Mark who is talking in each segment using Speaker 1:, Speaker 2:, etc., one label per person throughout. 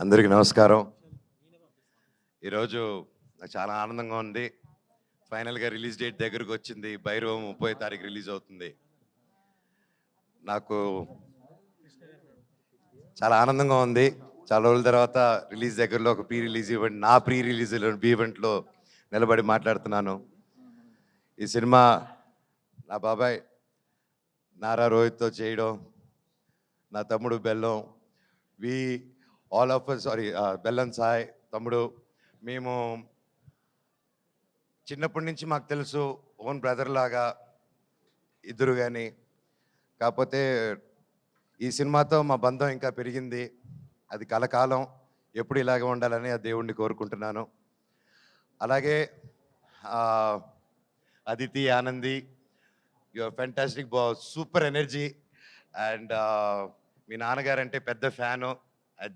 Speaker 1: అందరికీ నమస్కారం. ఈరోజు నాకు చాలా ఆనందంగా ఉంది. ఫైనల్‌గా రిలీజ్ డేట్ దగ్గరకు వచ్చింది. 'భైరవం' 30వ తారీఖు రిలీజ్ అవుతుంది. నాకు చాలా ఆనందంగా ఉంది. చాలా రోజుల తర్వాత రిలీజ్ దగ్గరలో ఒక ప్రీ రిలీజ్ ఈవెంట్, నా ప్రీ రిలీజ్ ఈవెంట్‌లో నిలబడి మాట్లాడుతున్నాను. ఈ సినిమా నా బాబాయ్ నారా రోహిత్‌తో చేయడం, నా తమ్ముడు బెల్లం, వి ఆల్ ఆఫ్ us బెల్లం సాయ్ తమ్ముడు, మేము చిన్నప్పటి నుంచి మాకు తెలుసు, ఓన్ బ్రదర్ లాగా ఇద్దరు. కానీ కాకపోతే ఈ సినిమాతో మా బంధం ఇంకా పెరిగింది. అది కలకాలం ఎప్పుడు ఇలాగే ఉండాలని ఆ దేవుణ్ణి కోరుకుంటున్నాను. అలాగే Aditi, Anandi, your fantastic, super energy. And మీ నాన్నగారు అంటే పెద్ద ఫ్యాను.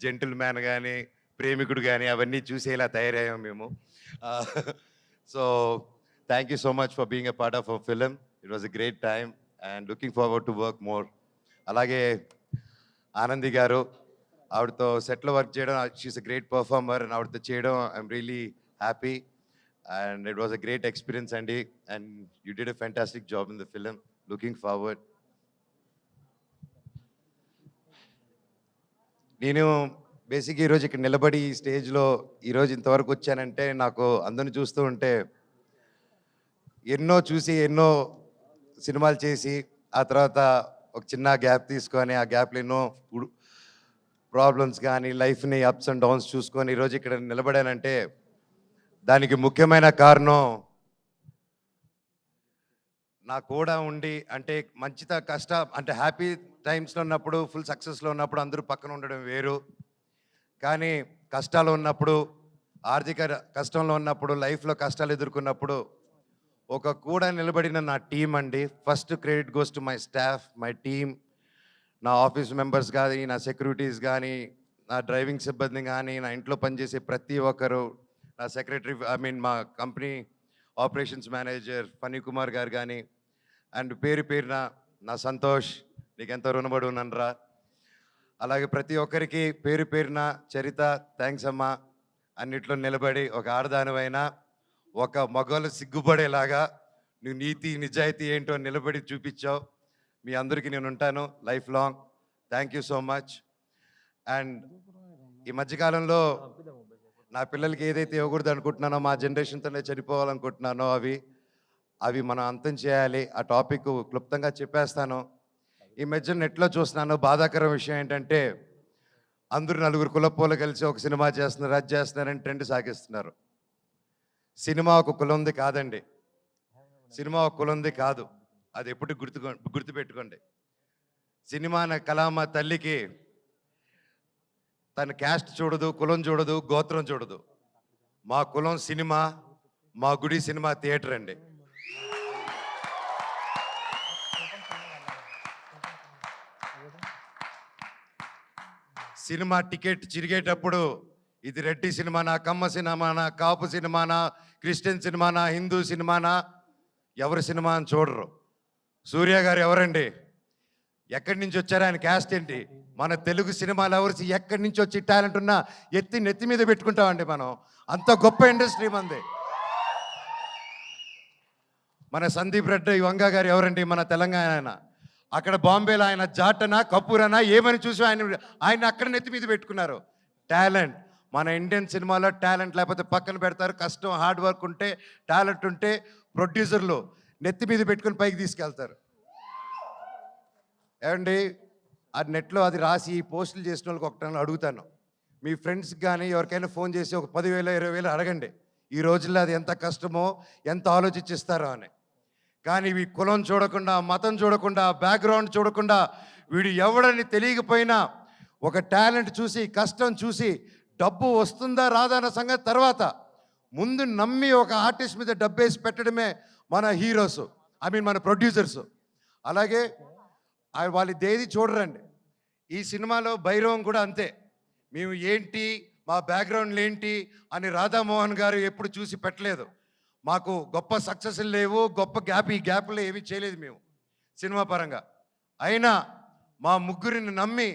Speaker 1: జెంటిల్ మ్యాన్ కానీ, ప్రేమికుడు కానీ అవన్నీ చూసేలా తయారయ్యాం మేము. So thank you so much for being a part of our film. It was a great time and looking forward to work more. అలాగే ఆనంది గారు, ఆవిడతో సెట్లో వర్క్ చేయడం, she's a great performer. And ఆవిడతో చేయడం I'm really happy and it was a great experience అండి. And you did a fantastic job in the film. Looking forward. నేను బేసిక్గా ఈరోజు ఇక్కడ నిలబడి ఈ స్టేజ్లో ఈరోజు ఇంతవరకు వచ్చానంటే, నాకు అందరిని చూస్తూ ఉంటే ఎన్నో చూసి ఎన్నో సినిమాలు చేసి ఆ తర్వాత ఒక చిన్న గ్యాప్ తీసుకొని ఆ గ్యాప్లో ఎన్నో ప్రాబ్లమ్స్ కానీ లైఫ్ని అప్స్ అండ్ డౌన్స్ చూసుకొని ఈరోజు ఇక్కడ నిలబడానంటే దానికి ముఖ్యమైన కారణం నా కూడా ఉండి, అంటే మంచిత కష్ట అంటే హ్యాపీ టైమ్స్లో ఉన్నప్పుడు, ఫుల్ సక్సెస్లో ఉన్నప్పుడు అందరూ పక్కన ఉండడం వేరు. కానీ కష్టాలు ఉన్నప్పుడు, ఆర్థిక కష్టంలో ఉన్నప్పుడు, లైఫ్లో కష్టాలు ఎదుర్కొన్నప్పుడు ఒక కూడా నిలబడిన నా టీం అండి. First credit goes to my staff, my team, నా ఆఫీస్ మెంబర్స్ కానీ, నా సెక్యూరిటీస్ కానీ, నా డ్రైవింగ్ సిబ్బంది కానీ, నా ఇంట్లో పనిచేసే ప్రతి ఒక్కరు, నా సెక్రటరీ, మా company operations manager Phani Kumar గారు కానీ, అండ్ పేరు పేరున నా సంతోష్, నీకెంతో రుణపడి ఉన్నానురా. అలాగే ప్రతి ఒక్కరికి పేరు పేరున చరిత, థ్యాంక్స్ అమ్మా. అన్నిట్లో నిలబడి ఒక ఆడదానివైనా ఒక మగవాళ్ళు సిగ్గుపడేలాగా నువ్వు నీతి నిజాయితీ ఏంటో నిలబడి చూపించావు. మీ అందరికీ నేను ఉంటాను life long. Thank you so much. And ఈ మధ్యకాలంలో నా పిల్లలకి ఏదైతే ఇవ్వకూడదు అనుకుంటున్నానో, మా జనరేషన్తోనే చనిపోవాలనుకుంటున్నానో అవి మనం అంతం చేయాలి. ఆ టాపిక్ క్లుప్తంగా చెప్పేస్తాను. ఈ మధ్య నెట్లో చూస్తున్నాను, బాధాకరం విషయం ఏంటంటే అందరూ నలుగురు కులపోలు కలిసి ఒక సినిమా చేస్తున్నారు, అది చేస్తున్నారని ట్రెండ్ సాగిస్తున్నారు. సినిమా ఒక కులంది కాదండి. సినిమా ఒక కులంది కాదు. అది ఎప్పుడు గుర్తుపెట్టుకోండి. సినిమా అనే కళామ తల్లికి తన క్యాస్ట్ చూడదు, కులం చూడదు, గోత్రం చూడదు. మా కులం సినిమా, మా గుడి సినిమా థియేటర్ అండి. సినిమా టికెట్ చిరిగేటప్పుడు ఇది రెడ్డి సినిమానా, కమ్మ సినిమానా, కాపు సినిమానా, క్రిస్టియన్ సినిమానా, హిందూ సినిమానా, ఎవరి సినిమా అని చూడరు. సూర్య గారు ఎవరండి, ఎక్కడి నుంచి వచ్చారు, ఆయన క్యాస్ట్ ఏంటి, మన తెలుగు సినిమాలు ఎవరు ఎక్కడి నుంచి వచ్చి టాలెంట్ ఉన్నా నెత్తి మీద పెట్టుకుంటామండి మనం. అంత గొప్ప ఇండస్ట్రీ మంది. మన సందీప్ రెడ్డి వంగ గారు ఎవరండి, మన తెలంగాణ ఆయన. అక్కడ బాంబేలో ఆయన జాటనా కపూరనా ఏమని చూసి ఆయన అక్కడ నెత్తి మీద పెట్టుకున్నారు. టాలెంట్ మన ఇండియన్ సినిమాలో టాలెంట్ లేకపోతే పక్కన పెడతారు. కష్టం, హార్డ్ వర్క్ ఉంటే, టాలెంట్ ఉంటే ప్రొడ్యూసర్లు నెత్తి మీద పెట్టుకుని పైకి తీసుకెళ్తారు. ఏమండి, ఆ నెట్లో అది రాసి పోస్టులు చేసిన వాళ్ళకి ఒకటి అడుగుతాను, మీ ఫ్రెండ్స్కి కానీ ఎవరికైనా ఫోన్ చేసి ఒక 10,000 20,000 అడగండి. ఈ రోజుల్లో అది ఎంత కష్టమో, ఎంత ఆలోచించిస్తారో అని. కానీ ఇవి కులం చూడకుండా, మతం చూడకుండా, బ్యాక్గ్రౌండ్ చూడకుండా, వీడు ఎవడని తెలియకపోయినా ఒక టాలెంట్ చూసి, కష్టం చూసి, డబ్బు వస్తుందా రాదా అన్న సంగతి తర్వాత ముందు నమ్మి ఒక ఆర్టిస్ట్ మీద డబ్బేసి పెట్టడమే మన హీరోస్, మన ప్రొడ్యూసర్స్. అలాగే వాళ్ళు దేది చూడరండి. ఈ సినిమాలో భైరవం కూడా అంతే. మేము ఏంటి, మా బ్యాక్గ్రౌండ్లు ఏంటి అని రాధామోహన్ గారు ఎప్పుడు చూసి పెట్టలేదు. మాకు గొప్ప సక్సెస్లు లేవు, గొప్ప ఈ గ్యాప్లో ఏమీ చేయలేదు మేము సినిమా పరంగా. అయినా మా ముగ్గురిని నమ్మి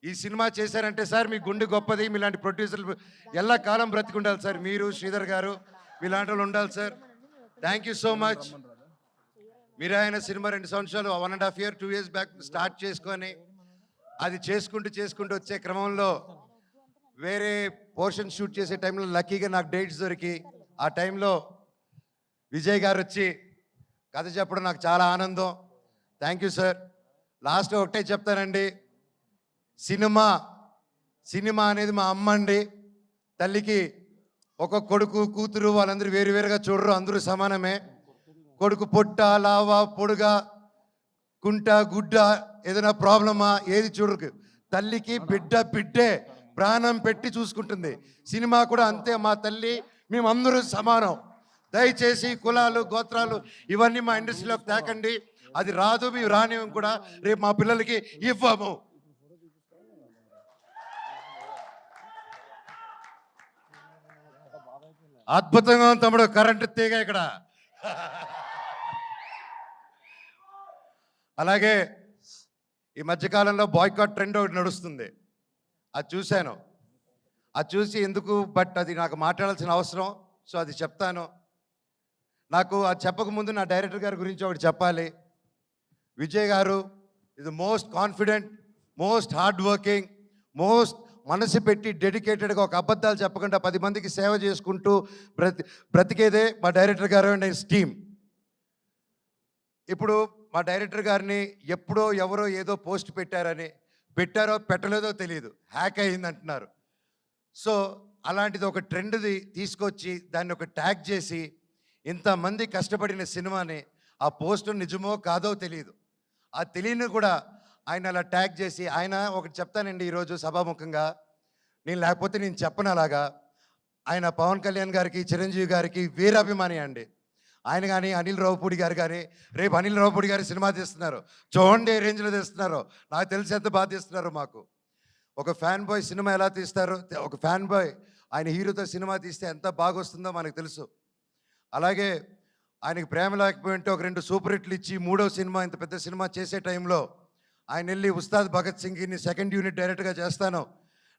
Speaker 1: ఈ సినిమా చేశారంటే సార్ మీ గుండె గొప్పది, మీలాంటి ప్రొడ్యూసర్లు ఎల్ల కాలం బ్రతికుండాలి సార్. మీరు శ్రీధర్ గారు మీలాంటి వాళ్ళు ఉండాలి sir. Thank you so much. మీరు ఆయన సినిమా 2 సంవత్సరాలు 1.5 year 2 years బ్యాక్ స్టార్ట్ చేసుకొని అది చేసుకుంటూ వచ్చే క్రమంలో వేరే పోర్షన్ షూట్ చేసే టైంలో లక్కీగా నాకు డేట్స్ దొరికి ఆ టైంలో విజయ్ గారు వచ్చి కథ చెప్పడం నాకు చాలా ఆనందం. Thank you sir. లాస్ట్ ఒకటే చెప్తానండి, సినిమా అనేది మా అమ్మ అండి. తల్లికి ఒక కొడుకు కూతురు వాళ్ళందరూ వేరువేరుగా చూడరు, అందరూ సమానమే. కొడుకు పొట్ట లావా పొడుగా కుంట గుడ్డ ఏదైనా ప్రాబ్లమా ఏది చూడరు. తల్లికి బిడ్డే ప్రాణం పెట్టి చూసుకుంటుంది. సినిమా కూడా అంతే. మా తల్లి మేమందరూ సమానం. దయచేసి కులాలు గోత్రాలు ఇవన్నీ మా ఇండస్ట్రీలోకి తేకండి. అది రాదు, మేము రానివ్వం కూడా, రేపు మా పిల్లలకి ఇవ్వము. అద్భుతంగా ఉంది తమ్ముడు, కరెంటు తీగ ఇక్కడ. అలాగే ఈ మధ్యకాలంలో బాయ్కాట్ ట్రెండ్ ఒకటి నడుస్తుంది, అది చూశాను. అది చూసి ఎందుకు, బట్ అది నాకు మాట్లాడాల్సిన అవసరం, సో అది చెప్తాను. నాకు అది చెప్పకముందు నా డైరెక్టర్ గారి గురించి ఒకటి చెప్పాలి. విజయ్ గారు ఇది most confident, most hard working, most మనసు పెట్టి డెడికేటెడ్గా ఒక అబద్ధాలు చెప్పకుండా 10 మందికి సేవ చేసుకుంటూ బ్రతికేదే మా డైరెక్టర్ గారు అండ్ హిస్ టీమ్. ఇప్పుడు మా డైరెక్టర్ గారిని ఎప్పుడో ఎవరో ఏదో పోస్ట్ పెట్టారో పెట్టలేదో తెలియదు, హ్యాక్ అయింది అంటున్నారు. సో అలాంటిది ఒక ట్రెండ్ది తీసుకొచ్చి దాన్ని ఒక ట్యాగ్ చేసి ఇంతమంది కష్టపడిన సినిమాని ఆ పోస్ట్ నిజమో కాదో తెలియదు, ఆ తెలియని కూడా ఆయన అలా ట్యాగ్ చేసి, ఆయన ఒకటి చెప్తానండి ఈరోజు సభాముఖంగా, నేను లేకపోతే నేను చెప్పను అలాగా. ఆయన పవన్ కళ్యాణ్ గారికి చిరంజీవి గారికి వీరాభిమాని అండి. ఆయన కానీ అనిల్ రావుపూడి గారు కానీ, రేపు అనిల్ రావుపూడి గారి సినిమా తీస్తున్నారు, చూడండి ఏ రేంజ్లో తీస్తున్నారు, నాకు తెలిసి ఎంత బాగా తీస్తున్నారు. మాకు ఒక ఫ్యాన్ బాయ్ సినిమా ఎలా తీస్తారో, ఒక ఫ్యాన్ బాయ్ ఆయన హీరోతో సినిమా తీస్తే ఎంత బాగా వస్తుందో మనకు తెలుసు. అలాగే ఆయనకి ప్రేమ లేకపోయింటే ఒక 2 సూపర్ హిట్లు ఇచ్చి 3వ సినిమా ఇంత పెద్ద సినిమా చేసే టైంలో ఆయన వెళ్ళి ఉస్తాద్ భగత్ సింగ్ని 2nd యూనిట్ డైరెక్ట్గా చేస్తాను,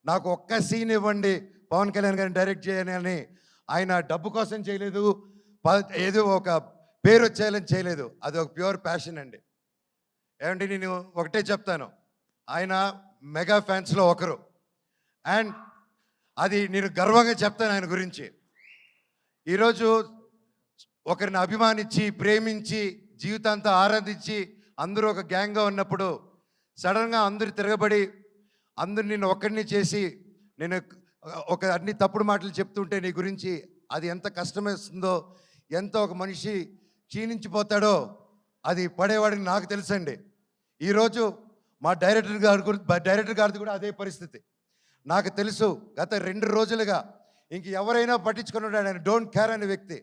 Speaker 1: నాకు ఒక్క సీన్ ఇవ్వండి పవన్ కళ్యాణ్ గారిని డైరెక్ట్ చేయని ఆయన డబ్బు కోసం చేయలేదు, ఏదో ఒక పేరు వచ్చేయాలని చేయలేదు. అది ఒక ప్యూర్ ప్యాషన్ అండి. ఏమంటే నేను ఒకటే చెప్తాను, ఆయన మెగా ఫ్యాన్స్లో ఒకరు, అండ్ అది నేను గర్వంగా చెప్తాను ఆయన గురించి. ఈరోజు ఒకరిని అభిమానించి ప్రేమించి జీవితాంతా ఆరాధించి అందరూ ఒక గ్యాంగ్గా ఉన్నప్పుడు సడన్గా అందరు తిరగబడి అందరు నిన్ను ఒక్కడిని చేసి నేను ఒక అన్ని తప్పుడు మాటలు చెప్తుంటే నీ గురించి అది ఎంత కష్టమేస్తుందో, ఎంత ఒక మనిషి క్షీణించిపోతాడో అది పడేవాడికి నాకు తెలుసండి. ఈరోజు మా డైరెక్టర్ గారిది కూడా అదే పరిస్థితి నాకు తెలుసు. గత 2 రోజులుగా ఇంక ఎవరైనా పట్టించుకున్నాడు, ఆయన డోంట్ కేర్ అనే వ్యక్తి.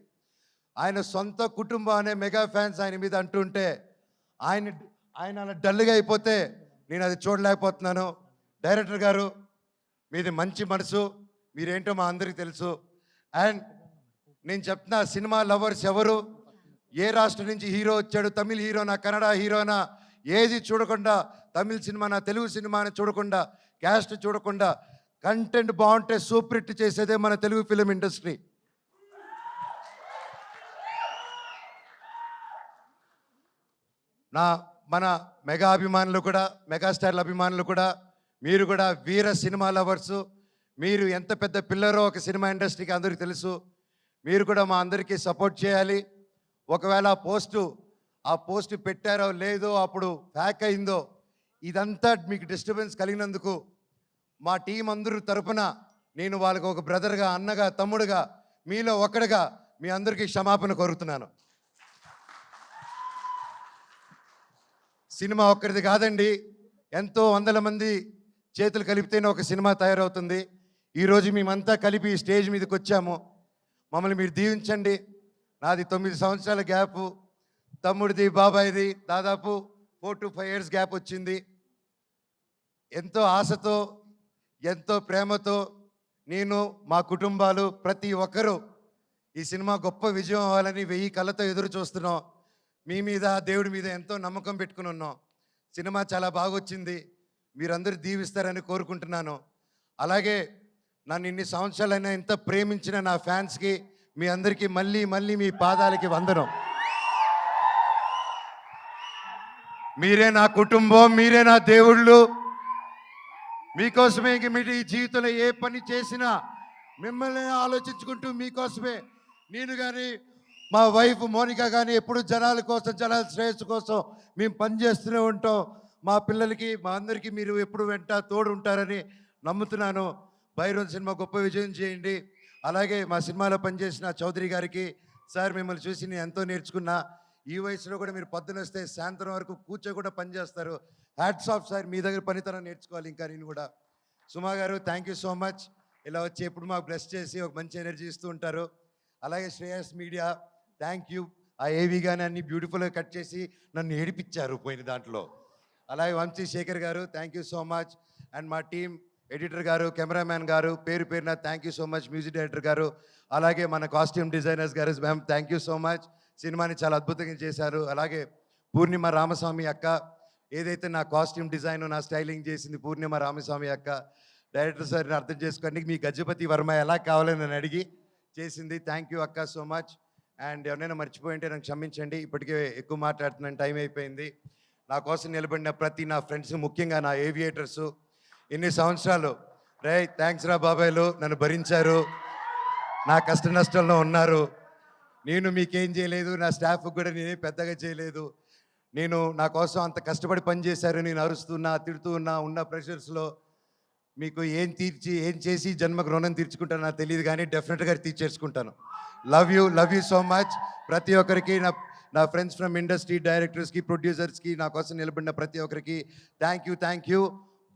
Speaker 1: ఆయన సొంత కుటుంబం అనే మెగా ఫ్యాన్స్ ఆయన మీద అంటుంటే ఆయన అలా డల్గా అయిపోతే నేను అది చూడలేకపోతున్నాను. డైరెక్టర్ గారు మీది మంచి మనసు, మీరేంటో మా అందరికీ తెలుసు. అండ్ నేను చెప్తున్నా, సినిమా లవర్స్ ఎవరు, ఏ రాష్ట్రం నుంచి హీరో వచ్చాడు, తమిళ్ హీరోనా కన్నడ హీరోనా ఏది చూడకుండా, తమిళ్ సినిమానా తెలుగు సినిమాని చూడకుండా, క్యాస్ట్ చూడకుండా, కంటెంట్ బాగుంటే సూపర్ హిట్ చేసేదే మన తెలుగు ఫిలిం ఇండస్ట్రీ. మన మెగా అభిమానులు కూడా, మెగాస్టార్ల అభిమానులు కూడా, మీరు కూడా వీర సినిమా లవర్సు. మీరు ఎంత పెద్ద పిల్లరో ఒక సినిమా ఇండస్ట్రీకి అందరికీ తెలుసు. మీరు కూడా మా అందరికీ సపోర్ట్ చేయాలి. ఒకవేళ ఆ పోస్టు పెట్టారో లేదో, అప్పుడు హ్యాక్ అయిందో, ఇదంతా మీకు డిస్టర్బెన్స్ కలిగినందుకు మా టీం అందరూ తరపున నేను వాళ్ళకి ఒక బ్రదర్గా, అన్నగా, తమ్ముడుగా, మీలో ఒకడుగా మీ అందరికీ క్షమాపణ కోరుతున్నాను. సినిమా ఒక్కరిది కాదండి, ఎంతో వందల మంది చేతులు కలిపితేనే ఒక సినిమా తయారవుతుంది. ఈరోజు మేమంతా కలిపి స్టేజ్ మీదకి వచ్చాము, మమ్మల్ని మీరు దీవించండి. నాది 9 సంవత్సరాల గ్యాపు, తమ్ముడిది బాబాయిది దాదాపు 4 to 5 years గ్యాప్ వచ్చింది. ఎంతో ఆశతో, ఎంతో ప్రేమతో నేను, మా కుటుంబాలు, ప్రతి ఒక్కరూ ఈ సినిమా గొప్ప విజయం అవ్వాలని 1000 కళ్ళతో ఎదురు చూస్తున్నాం. మీ మీద, దేవుడి మీద ఎంతో నమ్మకం పెట్టుకుని ఉన్నాం. సినిమా చాలా బాగా వచ్చింది. మీరందరూ దీవిస్తారని కోరుకుంటున్నాను. అలాగే నన్ను ఇన్ని సంవత్సరాలైనా ఇంత ప్రేమించిన నా ఫ్యాన్స్కి మీ అందరికీ మళ్ళీ మళ్ళీ మీ పాదాలకి వందనం. మీరే నా కుటుంబం, మీరే నా దేవుళ్ళు. మీకోసమే ఇంక మీరు ఈ జీవితంలో ఏ పని చేసినా మిమ్మల్ని ఆలోచించుకుంటూ మీకోసమే నేను కానీ మా వైఫ్ మోనికా కానీ ఎప్పుడు జనాల కోసం, జనాల శ్రేయస్సు కోసం మేము పనిచేస్తూనే ఉంటాం. మా పిల్లలకి, మా అందరికీ మీరు ఎప్పుడు వెంట తోడు ఉంటారని నమ్ముతున్నాను. భైరవ్ సినిమా గొప్ప విజయం చేయండి. అలాగే మా సినిమాలో పనిచేసిన చౌదరి గారికి, సార్ మిమ్మల్ని చూసి నేను ఎంతో నేర్చుకున్నా. ఈ వయసులో కూడా మీరు పొద్దున వస్తే సాయంత్రం వరకు కూడా పనిచేస్తారు. హ్యాట్స్ ఆఫ్ సార్, మీ దగ్గర పనితనం నేర్చుకోవాలి ఇంకా నేను కూడా. సుమా గారు థ్యాంక్ యూ సో మచ్. ఇలా వచ్చి ఎప్పుడు మాకు బ్లెస్ చేసి ఒక మంచి ఎనర్జీ ఇస్తూ ఉంటారు. అలాగే శ్రేయస్ మీడియా థ్యాంక్ యూ. ఆ ఏవి కానీ అన్ని బ్యూటిఫుల్గా కట్ చేసి నన్ను ఏడిపించారు పోయిన దాంట్లో. అలాగే వంశీ శేఖర్ గారు thank you so much. And మా టీం ఎడిటర్ గారు, కెమెరామ్యాన్ గారు, పేరు పేరున thank you so much. Music director గారు, అలాగే మన కాస్ట్యూమ్ డిజైనర్స్ గారు, ma'am thank you so much. సినిమాని చాలా అద్భుతంగా చేశారు. అలాగే పూర్ణిమ రామస్వామి అక్క, ఏదైతే నా కాస్ట్యూమ్ డిజైన్, నా స్టైలింగ్ చేసింది పూర్ణిమ రామస్వామి అక్క. డైరెక్టర్ సార్ని అర్థం చేసుకోండి, మీ గజపతి వర్మ ఎలా కావాలని నన్ను అడిగి చేసింది. థ్యాంక్ యూ అక్క సో మచ్. అండ్ ఎవరైనా మర్చిపోయింటే నాకు క్షమించండి, ఇప్పటికే ఎక్కువ మాట్లాడుతున్నాను, టైం అయిపోయింది. నా కోసం నిలబడిన ప్రతి నా ఫ్రెండ్స్, ముఖ్యంగా నా ఏవియేటర్సు, ఇన్ని సంవత్సరాలు థ్యాంక్స్ రా బాబాయ్లు, నన్ను భరించారు, నా కష్ట నష్టంలో ఉన్నారు. నేను మీకేం చేయలేదు, నా స్టాఫ్కి కూడా నేనే పెద్దగా చేయలేదు. నేను నా కోసం అంత కష్టపడి పనిచేశారు. నేను అరుస్తున్నా, తిడుతూ ఉన్న ప్రెషర్స్లో మీకు ఏం చేసి జన్మకు రుణం తీర్చుకుంటానో నాకు తెలియదు, కానీ డెఫినెట్గా తీర్చేసుకుంటాను. Love you so much. ప్రతి ఒక్కరికి, నా ఫ్రెండ్స్ ఫ్రమ్ ఇండస్ట్రీ, డైరెక్టర్స్కి, ప్రొడ్యూసర్స్కి, నా కోసం నిలబడిన ప్రతి ఒక్కరికి థ్యాంక్ యూ.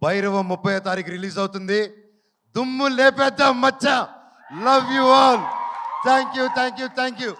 Speaker 1: భైరవం 30వ తారీఖు రిలీజ్ అవుతుంది. దుమ్ము లేపేద్దాం మచ్చ. Love you all. Thank you.